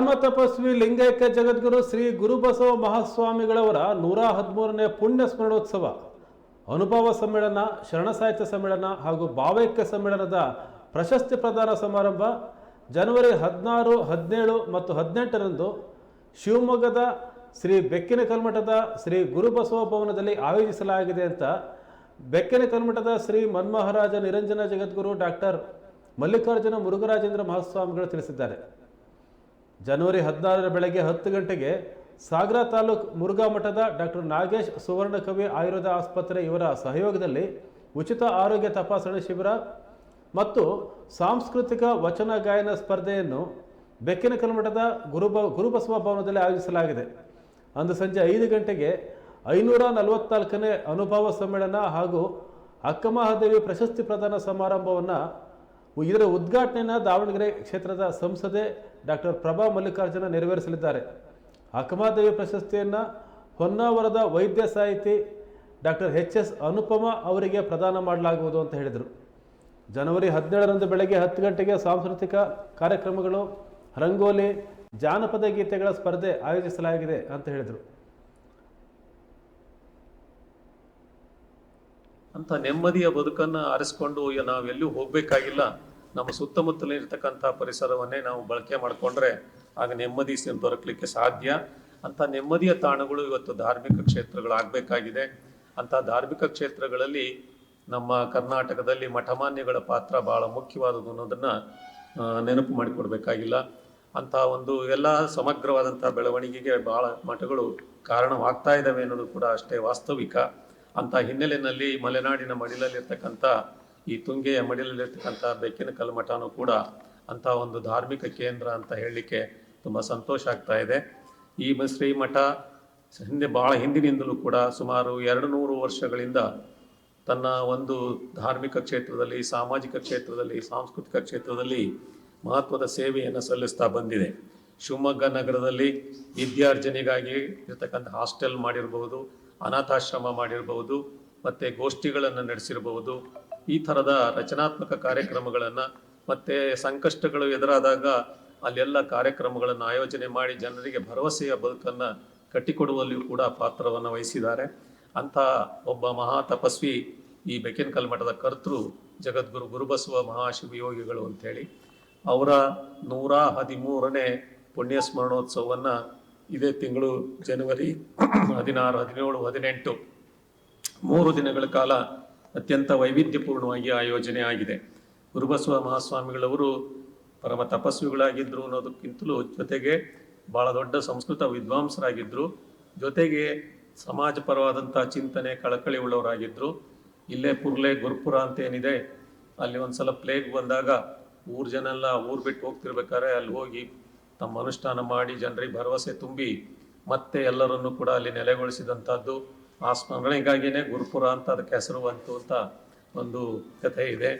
ಪರಮ ತಪಸ್ವಿ ಲಿಂಗೈಕ್ಯ ಜಗದ್ಗುರು ಶ್ರೀ ಗುರುಬಸವ ಮಹಾಸ್ವಾಮಿಗಳವರ 113ನೇ ಪುಣ್ಯ ಸ್ಮರಣೋತ್ಸವ ಅನುಭವ ಸಮ್ಮೇಳನ, ಶರಣ ಸಾಹಿತ್ಯ ಸಮ್ಮೇಳನ ಹಾಗೂ ಭಾವೈಕ್ಯ ಸಮ್ಮೇಳನದ ಪ್ರಶಸ್ತಿ ಪ್ರದಾನ ಸಮಾರಂಭ ಜನವರಿ 16, 17 ಮತ್ತು 18ರಂದು ಶಿವಮೊಗ್ಗದ ಶ್ರೀ ಬೆಕ್ಕಿನ ಕಲ್ಮಠದ ಶ್ರೀ ಗುರುಬಸವ ಭವನದಲ್ಲಿ ಆಯೋಜಿಸಲಾಗಿದೆ ಅಂತ ಬೆಕ್ಕಿನ ಕಲ್ಮಠದ ಶ್ರೀ ಮನ್ಮಹಾರಾಜ ನಿರಂಜನ ಜಗದ್ಗುರು ಡಾಕ್ಟರ್ ಮಲ್ಲಿಕಾರ್ಜುನ ಮುರುಘರಾಜೇಂದ್ರ ಮಹಾಸ್ವಾಮಿಗಳು ತಿಳಿಸಿದ್ದಾರೆ. ಜನವರಿ 16ರ ಬೆಳಗ್ಗೆ 10 ಗಂಟೆಗೆ ಸಾಗರ ತಾಲೂಕು ಮುರುಘಾ ಮಠದ ಡಾಕ್ಟರ್ ನಾಗೇಶ್ ಸುವರ್ಣಕವಿ ಆಯುರ್ವೇದ ಆಸ್ಪತ್ರೆ ಇವರ ಸಹಯೋಗದಲ್ಲಿ ಉಚಿತ ಆರೋಗ್ಯ ತಪಾಸಣೆ ಶಿಬಿರ ಮತ್ತು ಸಾಂಸ್ಕೃತಿಕ ವಚನ ಗಾಯನ ಸ್ಪರ್ಧೆಯನ್ನು ಬೆಕ್ಕಿನ ಕಲ್ಮಠದ ಗುರುಬಸವ ಭವನದಲ್ಲಿ ಆಯೋಜಿಸಲಾಗಿದೆ. ಅಂದು ಸಂಜೆ 5 ಗಂಟೆಗೆ 544ನೇ ಅನುಭವ ಸಮ್ಮೇಳನ ಹಾಗೂ ಅಕ್ಕಮಹಾದೇವಿ ಪ್ರಶಸ್ತಿ ಪ್ರದಾನ ಸಮಾರಂಭವನ್ನು ಇದರ ಉದ್ಘಾಟನೆಯನ್ನು ದಾವಣಗೆರೆ ಕ್ಷೇತ್ರದ ಸಂಸದೆ ಡಾಕ್ಟರ್ ಪ್ರಭಾ ಮಲ್ಲಿಕಾರ್ಜುನ ನೆರವೇರಿಸಲಿದ್ದಾರೆ. ಅಕ್ಕಮಹಾದೇವಿ ಪ್ರಶಸ್ತಿಯನ್ನು ಹೊನ್ನಾವರದ ವೈದ್ಯ ಸಾಹಿತಿ ಡಾಕ್ಟರ್ HS ಅನುಪಮ ಅವರಿಗೆ ಪ್ರದಾನ ಮಾಡಲಾಗುವುದು ಅಂತ ಹೇಳಿದರು. ಜನವರಿ 17ರಂದು ಬೆಳಗ್ಗೆ 10 ಗಂಟೆಗೆ ಸಾಂಸ್ಕೃತಿಕ ಕಾರ್ಯಕ್ರಮಗಳು, ರಂಗೋಲಿ, ಜಾನಪದ ಗೀತೆಗಳ ಸ್ಪರ್ಧೆ ಆಯೋಜಿಸಲಾಗಿದೆ ಅಂತ ಹೇಳಿದರು. ಅಂತ ನೆಮ್ಮದಿಯ ಬದುಕನ್ನು ಆರಿಸ್ಕೊಂಡು ನಾವೆಲ್ಲೂ ಹೋಗಬೇಕಾಗಿಲ್ಲ. ನಮ್ಮ ಸುತ್ತಮುತ್ತಲಿರ್ತಕ್ಕಂಥ ಪರಿಸರವನ್ನೇ ನಾವು ಬಳಕೆ ಮಾಡಿಕೊಂಡ್ರೆ ಆಗ ನೆಮ್ಮದಿ ದೊರಕಲಿಕ್ಕೆ ಸಾಧ್ಯ. ಅಂತ ನೆಮ್ಮದಿಯ ತಾಣಗಳು ಇವತ್ತು ಧಾರ್ಮಿಕ ಕ್ಷೇತ್ರಗಳಾಗಬೇಕಾಗಿದೆ. ಅಂಥ ಧಾರ್ಮಿಕ ಕ್ಷೇತ್ರಗಳಲ್ಲಿ ನಮ್ಮ ಕರ್ನಾಟಕದಲ್ಲಿ ಮಠಮಾನ್ಯಗಳ ಪಾತ್ರ ಬಹಳ ಮುಖ್ಯವಾದದ್ದು ಅನ್ನೋದನ್ನು ನೆನಪು ಮಾಡಿಕೊಡ್ಬೇಕಾಗಿಲ್ಲ. ಅಂಥ ಒಂದು ಎಲ್ಲ ಸಮಗ್ರವಾದಂಥ ಬೆಳವಣಿಗೆಗೆ ಬಹಳ ಮಠಗಳು ಕಾರಣವಾಗ್ತಾ ಇದ್ದಾವೆ ಅನ್ನೋದು ಕೂಡ ಅಷ್ಟೇ ವಾಸ್ತವಿಕ. ಅಂಥ ಹಿನ್ನೆಲೆಯಲ್ಲಿ ಮಲೆನಾಡಿನ ಮಡಿಲಲ್ಲಿರ್ತಕ್ಕಂಥ ಈ ತುಂಗೆಯ ಮಡಿಲಲ್ಲಿರ್ತಕ್ಕಂಥ ಬೆಕ್ಕಿನ ಕಲ್ಮಠನೂ ಕೂಡ ಅಂಥ ಒಂದು ಧಾರ್ಮಿಕ ಕೇಂದ್ರ ಅಂತ ಹೇಳಲಿಕ್ಕೆ ತುಂಬ ಸಂತೋಷ ಆಗ್ತಾ ಇದೆ. ಈ ಶ್ರೀಮಠ ಬಹಳ ಹಿಂದಿನಿಂದಲೂ ಕೂಡ ಸುಮಾರು 200 ವರ್ಷಗಳಿಂದ ತನ್ನ ಒಂದು ಧಾರ್ಮಿಕ ಕ್ಷೇತ್ರದಲ್ಲಿ, ಸಾಮಾಜಿಕ ಕ್ಷೇತ್ರದಲ್ಲಿ, ಸಾಂಸ್ಕೃತಿಕ ಕ್ಷೇತ್ರದಲ್ಲಿ ಮಹತ್ವದ ಸೇವೆಯನ್ನು ಸಲ್ಲಿಸ್ತಾ ಬಂದಿದೆ. ಶಿವಮೊಗ್ಗ ನಗರದಲ್ಲಿ ವಿದ್ಯಾರ್ಜನೆಗಾಗಿ ಇರ್ತಕ್ಕಂಥ ಹಾಸ್ಟೆಲ್ ಮಾಡಿರ್ಬೋದು, ಅನಾಥಾಶ್ರಮ ಮಾಡಿರಬಹುದು, ಮತ್ತು ಗೋಷ್ಠಿಗಳನ್ನು ನಡೆಸಿರಬಹುದು. ಈ ಥರದ ರಚನಾತ್ಮಕ ಕಾರ್ಯಕ್ರಮಗಳನ್ನು ಮತ್ತು ಸಂಕಷ್ಟಗಳು ಎದುರಾದಾಗ ಅಲ್ಲೆಲ್ಲ ಕಾರ್ಯಕ್ರಮಗಳನ್ನು ಆಯೋಜನೆ ಮಾಡಿ ಜನರಿಗೆ ಭರವಸೆಯ ಬದುಕನ್ನು ಕಟ್ಟಿಕೊಡುವಲ್ಲಿಯೂ ಕೂಡ ಪಾತ್ರವನ್ನು ವಹಿಸಿದ್ದಾರೆ. ಅಂಥ ಒಬ್ಬ ಮಹಾ ತಪಸ್ವಿ ಈ ಬೆಕ್ಕಿನ ಕಲ್ಮಠದ ಕರ್ತೃ ಜಗದ್ಗುರು ಗುರುಬಸವ ಮಹಾಶಿವಯೋಗಿಗಳು ಅಂಥೇಳಿ ಅವರ 113ನೇ ಪುಣ್ಯ ಸ್ಮರಣೋತ್ಸವವನ್ನು ಇದೇ ತಿಂಗಳು ಜನವರಿ 16, 17, 18 3 ದಿನಗಳ ಕಾಲ ಅತ್ಯಂತ ವೈವಿಧ್ಯಪೂರ್ಣವಾಗಿ ಆಯೋಜನೆ ಆಗಿದೆ. ಗುರುಬಸವ ಮಹಾಸ್ವಾಮಿಗಳವರು ಪರಮ ತಪಸ್ವಿಗಳಾಗಿದ್ದರು ಅನ್ನೋದಕ್ಕಿಂತಲೂ ಜೊತೆಗೆ ಬಹಳ ದೊಡ್ಡ ಸಂಸ್ಕೃತ ವಿದ್ವಾಂಸರಾಗಿದ್ದರು. ಜೊತೆಗೆ ಸಮಾಜಪರವಾದಂಥ ಚಿಂತನೆ, ಕಳಕಳಿ ಉಳ್ಳವರಾಗಿದ್ದರು. ಇಲ್ಲೇ ಪುರ್ಲೆ ಗುರುಪುರ ಅಂತೇನಿದೆ, ಅಲ್ಲಿ ಒಂದ್ಸಲ ಪ್ಲೇಗ್ ಬಂದಾಗ ಜನ ಊರು ಬಿಟ್ಟು ಹೋಗ್ತಿರ್ಬೇಕಾದ್ರೆ ಅಲ್ಲಿ ಹೋಗಿ ತಮ್ಮ ಅನುಷ್ಠಾನ ಮಾಡಿ ಜನರಿಗೆ ಭರವಸೆ ತುಂಬಿ ಮತ್ತೆ ಎಲ್ಲರನ್ನೂ ಕೂಡ ಅಲ್ಲಿ ನೆಲೆಗೊಳಿಸಿದಂಥದ್ದು. ಆ ಸ್ಮರಣೆಗಾಗಿಯೇ ಗುರುಪುರ ಅಂತ ಅದಕ್ಕೆ ಹೆಸರು ಬಂತು ಅಂತ ಒಂದು ಕಥೆ ಇದೆ.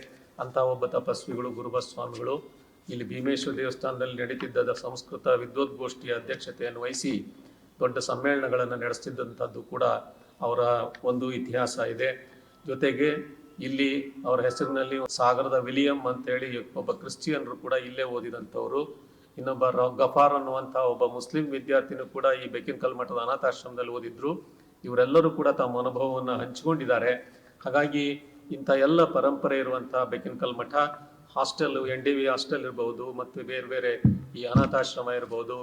ಅಂಥ ಒಬ್ಬ ತಪಸ್ವಿಗಳು ಗುರುಬಸ್ವಾಮಿಗಳು ಇಲ್ಲಿ ಭೀಮೇಶ್ವರ ದೇವಸ್ಥಾನದಲ್ಲಿ ನಡೀತಿದ್ದ ಸಂಸ್ಕೃತ ವಿದ್ವದ್ಗೋಷ್ಠಿಯ ಅಧ್ಯಕ್ಷತೆಯನ್ನು ವಹಿಸಿ ದೊಡ್ಡ ಸಮ್ಮೇಳನಗಳನ್ನು ನಡೆಸ್ತಿದ್ದಂಥದ್ದು ಕೂಡ ಅವರ ಒಂದು ಇತಿಹಾಸ ಇದೆ. ಜೊತೆಗೆ ಇಲ್ಲಿ ಅವರ ಹೆಸರಿನಲ್ಲಿ ಸಾಗರದ ವಿಲಿಯಂ ಅಂತೇಳಿ ಒಬ್ಬ ಕ್ರಿಶ್ಚಿಯನ್ರು ಕೂಡ ಇಲ್ಲೇ ಓದಿದಂಥವ್ರು. ಇನ್ನೊಬ್ಬ ಗಫಾರ್ ಅನ್ನುವಂಥ ಒಬ್ಬ ಮುಸ್ಲಿಂ ವಿದ್ಯಾರ್ಥಿನೂ ಕೂಡ ಈ ಬೆಕ್ಕಿನ ಕಲ್ಮಠದ ಅನಾಥಾಶ್ರಮದಲ್ಲಿ ಓದಿದ್ರು. ಇವರೆಲ್ಲರೂ ಕೂಡ ತಮ್ಮ ಅನುಭವವನ್ನು ಹಂಚಿಕೊಂಡಿದ್ದಾರೆ. ಹಾಗಾಗಿ ಇಂಥ ಎಲ್ಲ ಪರಂಪರೆ ಇರುವಂಥ ಬೆಕ್ಕಿನ ಕಲ್ಮಠ ಹಾಸ್ಟೆಲ್, NDV ಹಾಸ್ಟೆಲ್ ಇರ್ಬೋದು, ಮತ್ತು ಬೇರೆ ಬೇರೆ ಈ ಅನಾಥಾಶ್ರಮ ಇರ್ಬೋದು,